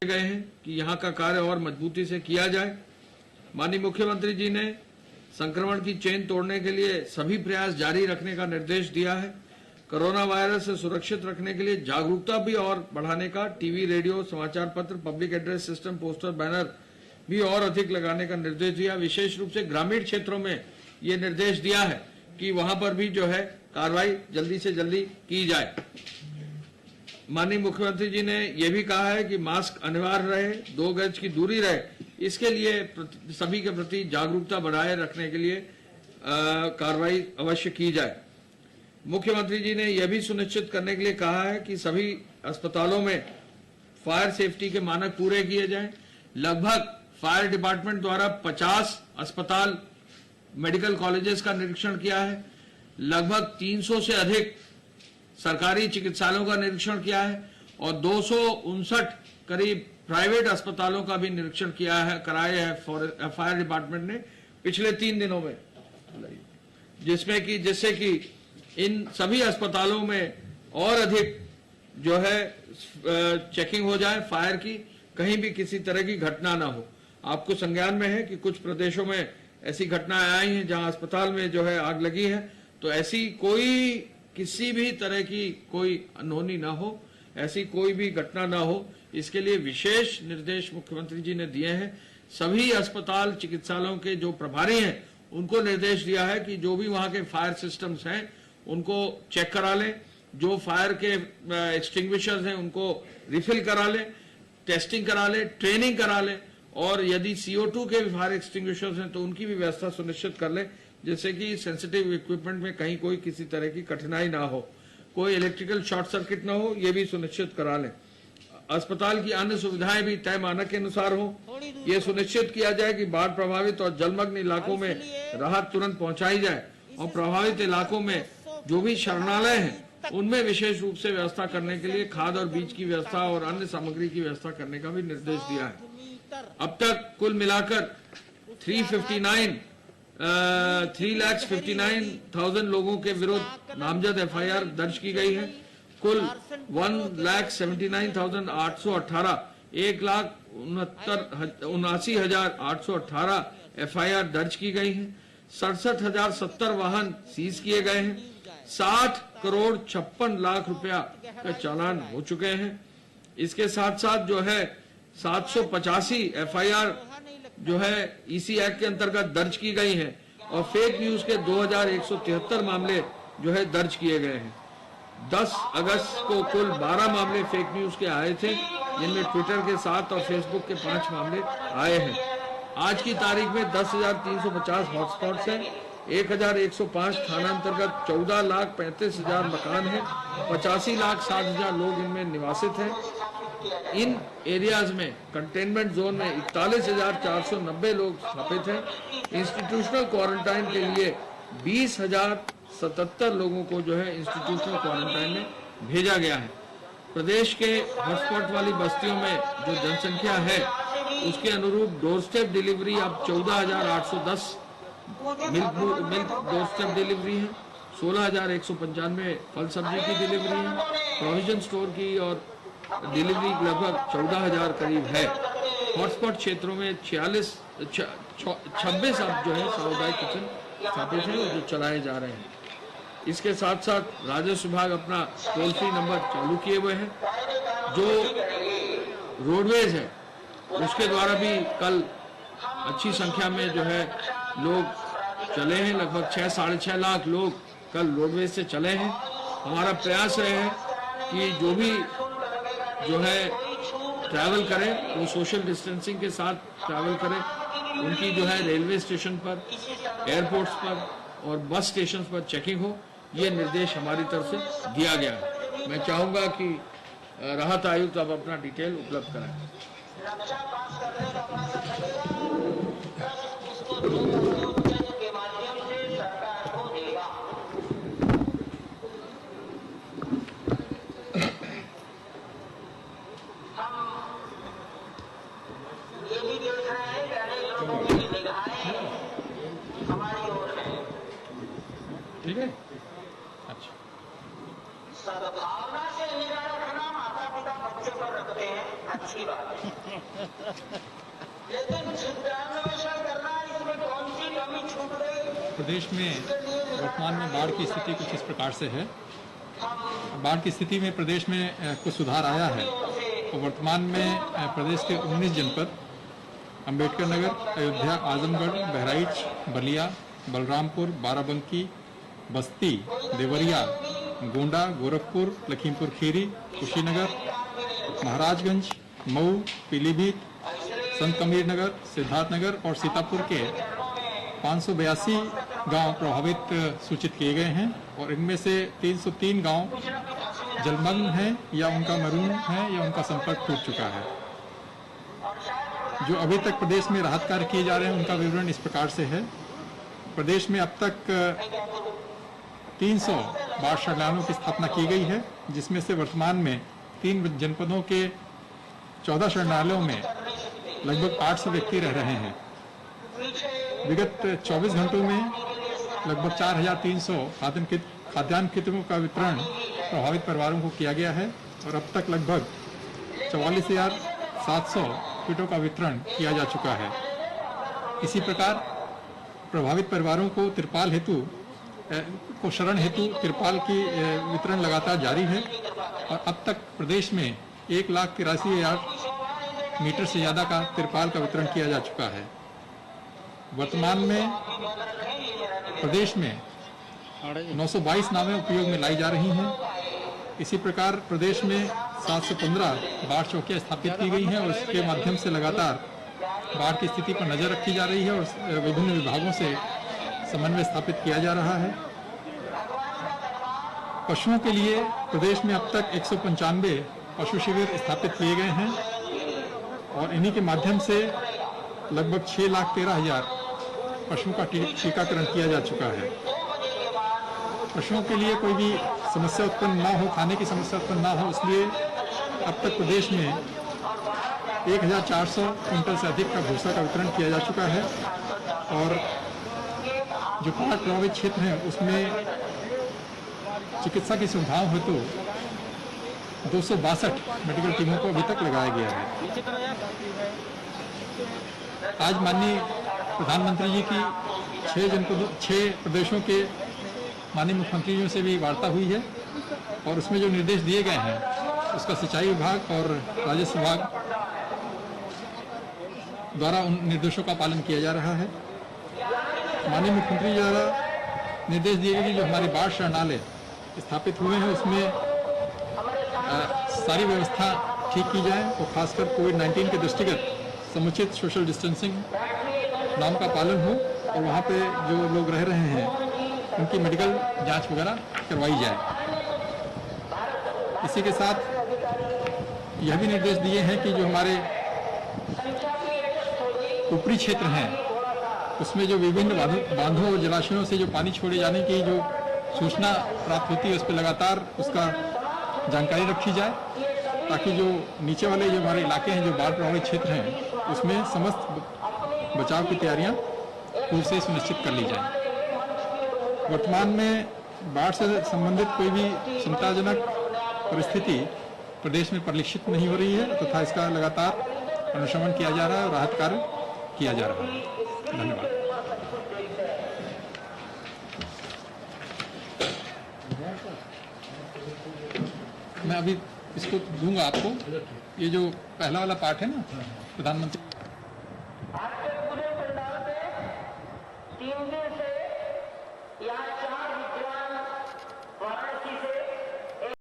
गए हैं कि यहाँ का कार्य और मजबूती से किया जाए। माननीय मुख्यमंत्री जी ने संक्रमण की चेन तोड़ने के लिए सभी प्रयास जारी रखने का निर्देश दिया है। कोरोना वायरस से सुरक्षित रखने के लिए जागरूकता भी और बढ़ाने का टीवी, रेडियो, समाचार पत्र, public address system, poster, banner भी और अधिक लगाने का निर्देश दिया। विशेष रूप से ग्रामीण क्षेत्रों में ये निर्देश दिया है कि वहां पर भी जो है कार्रवाई जल्दी से जल्दी की जाए। माननीय मुख्यमंत्री जी ने यह भी कहा है कि मास्क अनिवार्य रहे, 2 गज की दूरी रहे, इसके लिए सभी के प्रति जागरूकता बनाए रखने के लिए कार्रवाई अवश्य की जाए। मुख्यमंत्री जी ने यह भी सुनिश्चित करने के लिए कहा है कि सभी अस्पतालों में फायर सेफ्टी के मानक पूरे किए जाएं। लगभग फायर डिपार्टमेंट द्वारा 50 अस्पताल, मेडिकल कॉलेजेस का निरीक्षण किया है। लगभग 300 से अधिक सरकारी चिकित्सालयों का निरीक्षण किया है और 259 करीब प्राइवेट अस्पतालों का भी निरीक्षण कराया है फायर डिपार्टमेंट ने पिछले 3 दिनों में, जिससे कि इन सभी अस्पतालों में और अधिक जो है चेकिंग हो जाए फायर की, कहीं भी किसी तरह की घटना ना हो। आपको संज्ञान में है कि कुछ प्रदेशों में ऐसी घटनाएं आई हैं जहां अस्पताल में जो है आग लगी है, तो ऐसी किसी भी तरह की कोई अनहोनी ना हो, ऐसी कोई भी घटना ना हो, इसके लिए विशेष निर्देश मुख्यमंत्री जी ने दिए हैं। सभी अस्पताल, चिकित्सालयों के जो प्रभारी हैं उनको निर्देश दिया है कि जो भी वहां के फायर सिस्टम्स हैं उनको चेक करा लें, जो फायर के एक्सटिंग्विशर्स हैं उनको रिफिल करा लें, टेस्टिंग करा लें, ट्रेनिंग करा लें और यदि CO2 के फायर एक्सटिंग्विशर्स हैं तो उनकी भी व्यवस्था सुनिश्चित कर लें, जिससे कि सेंसिटिव इक्विपमेंट में कहीं कोई किसी तरह की कठिनाई ना हो, कोई इलेक्ट्रिकल शॉर्ट सर्किट ना हो, ये भी सुनिश्चित करा लें। अस्पताल की अन्य सुविधाएं भी तय मानक के अनुसार हो। ये सुनिश्चित किया जाए कि बाढ़ प्रभावित और जलमग्न इलाकों में राहत तुरंत पहुंचाई जाए और प्रभावित इलाकों में जो भी शरणालय हैं उनमें विशेष रूप से व्यवस्था करने के लिए खाद और बीज की व्यवस्था और अन्य सामग्री की व्यवस्था करने का भी निर्देश दिया है। अब तक कुल मिलाकर 3,59,000 लोगों के विरुद्ध नामजद FIR दर्ज की गई है। कुल 1,79,818 1,79,818 FIR दर्ज की गई है। 67,070 वाहन सीज किए गए हैं। 60 करोड़ 56 लाख रुपया का चालान हो चुके हैं। इसके साथ साथ जो है 785 FIR जो है EC एक्ट के अंतर्गत दर्ज की गई है और फेक न्यूज के 2173 मामले जो है दर्ज किए गए हैं। 10 अगस्त को कुल 12 मामले फेक न्यूज के आए थे, जिनमें ट्विटर के 7 और फेसबुक के 5 मामले आए हैं। आज की तारीख में 10,350 हॉटस्पॉट्स हैं, 1,105 थाना अंतर्गत 14,35,000 मकान हैं, 85,60,000 लोग इनमें निवासित हैं। इन एरियाज में कंटेनमेंट जोन में 41,490 लोग स्थापित हैं। इंस्टीट्यूशनल क्वारंटाइन के लिए 20,077 लोगों को जो है इंस्टीट्यूशनल क्वारंटाइन में भेजा गया है। प्रदेश के हॉटस्पॉट वाली बस्तियों में जो जनसंख्या है उसके अनुरूप डोर स्टेप डिलीवरी अब 14,810 मिल्क डोर स्टेप डिलीवरी है, 16,195 फल सब्जी की डिलीवरी है, प्रोविजन स्टोर की और डिलीवरी लगभग 14,000 करीब है। हॉटस्पॉट क्षेत्रों में 26 अब जो है सामुदायिक किचन स्थापित है और जो चलाए जा रहे हैं। इसके साथ साथ राजस्व विभाग अपना टोल फ्री नंबर चालू किए हुए हैं। जो रोडवेज है उसके द्वारा भी कल अच्छी संख्या में जो है लोग चले हैं, लगभग 6-6.5 लाख लोग कल रोडवेज से चले हैं। हमारा प्रयास है कि जो भी जो है ट्रैवल करें वो सोशल डिस्टेंसिंग के साथ ट्रैवल करें। उनकी जो है रेलवे स्टेशन पर, एयरपोर्ट्स पर और बस स्टेशन पर चेकिंग हो, ये निर्देश हमारी तरफ से दिया गया है। मैं चाहूंगा कि राहत आयुक्त अब अपना डिटेल उपलब्ध कराएं। ठीक है, अच्छा। सद्भावना से निगाह रखना माता पिता बच्चों पर रखते हैं। अच्छी बात है। लेकिन छिपन्वेषण करना, इसमें कौन सी कमी छूट गई? प्रदेश में वर्तमान में बाढ़ की स्थिति कुछ इस प्रकार से है। बाढ़ की स्थिति में प्रदेश में कुछ सुधार आया है और वर्तमान में प्रदेश के 19 जनपद अंबेडकर नगर, अयोध्या, आजमगढ़, बहराइच, बलिया, बलरामपुर, बाराबंकी, बस्ती, देवरिया, गोंडा, गोरखपुर, लखीमपुर खीरी, कुशीनगर, महाराजगंज, मऊ, पीलीभीत, संत कबीर नगर, सिद्धार्थनगर और सीतापुर के 582 गांव प्रभावित सूचित किए गए हैं और इनमें से 303 गांव जलमग्न हैं या उनका मरून है या उनका संपर्क टूट चुका है। जो अभी तक प्रदेश में राहत कार्य किए जा रहे हैं उनका विवरण इस प्रकार से है। प्रदेश में अब तक 300 बाढ़ शरणालयों की स्थापना की गई है, जिसमें से वर्तमान में 3 जनपदों के 14 शरणालयों में लगभग 800 व्यक्ति रह रहे हैं। विगत 24 घंटों में लगभग 4300 खाद्यान्न किटों का वितरण प्रभावित परिवारों को किया गया है और अब तक लगभग 44,700 किटों का वितरण किया जा चुका है। इसी प्रकार प्रभावित परिवारों को शरण हेतु तिरपाल की वितरण लगातार जारी है और अब तक प्रदेश में 1,83,000 मीटर से ज्यादा का तिरपाल का वितरण किया जा चुका है। वर्तमान में प्रदेश में 922 नावें उपयोग में लाई जा रही हैं। इसी प्रकार प्रदेश में 715 बाढ़ चौकियां स्थापित की गई हैं और इसके माध्यम से लगातार बाढ़ की स्थिति पर नजर रखी जा रही है और विभिन्न विभागों से समन्वय स्थापित किया जा रहा है। पशुओं के लिए प्रदेश में अब तक 195 पशु शिविर स्थापित किए गए हैं और इन्हीं के माध्यम से लगभग 6,13,000 पशुओं का टीकाकरण किया जा चुका है। पशुओं के लिए कोई भी समस्या उत्पन्न ना हो, खाने की समस्या उत्पन्न ना हो, इसलिए अब तक प्रदेश में 1,400 क्विंटल से अधिक का भूसा का वितरण किया जा चुका है और जो बाढ़ प्रभावित क्षेत्र हैं उसमें चिकित्सा की सुविधाओं हेतु 262 मेडिकल टीमों को अभी तक लगाया गया है। आज माननीय प्रधानमंत्री जी की 6 प्रदेशों के माननीय मुख्यमंत्रियों से भी वार्ता हुई है और उसमें जो निर्देश दिए गए हैं उसका सिंचाई विभाग और राजस्व विभाग द्वारा उन निर्देशों का पालन किया जा रहा है। माननीय मुख्यमंत्री जी द्वारा निर्देश दिए गए कि जो हमारे बाढ़ शरणालय स्थापित हुए हैं उसमें सारी व्यवस्था ठीक की जाए और खासकर कोविड-19 के दृष्टिगत समुचित सोशल डिस्टेंसिंग नाम का पालन हो और वहाँ पे जो लोग रह रहे हैं उनकी मेडिकल जांच वगैरह करवाई जाए। इसी के साथ यह भी निर्देश दिए हैं कि जो हमारे ऊपरी क्षेत्र हैं उसमें जो विभिन्न बांधों और जलाशयों से जो पानी छोड़े जाने की जो सूचना प्राप्त होती है उस पर लगातार उसका जानकारी रखी जाए ताकि जो नीचे वाले जो हमारे इलाके हैं जो बाढ़ प्रभावित क्षेत्र हैं उसमें समस्त बचाव की तैयारियां पूर्व से सुनिश्चित कर ली जाए। वर्तमान में बाढ़ से संबंधित कोई भी चिंताजनक परिस्थिति प्रदेश में परिलक्षित नहीं हो रही है तथा इसका लगातार अनुश्रवण किया जा रहा है और राहत कार्य किया जा रहा है। धन्यवाद। मैं अभी इसको दूंगा आपको। ये जो पहला वाला पार्ट है ना प्रधानमंत्री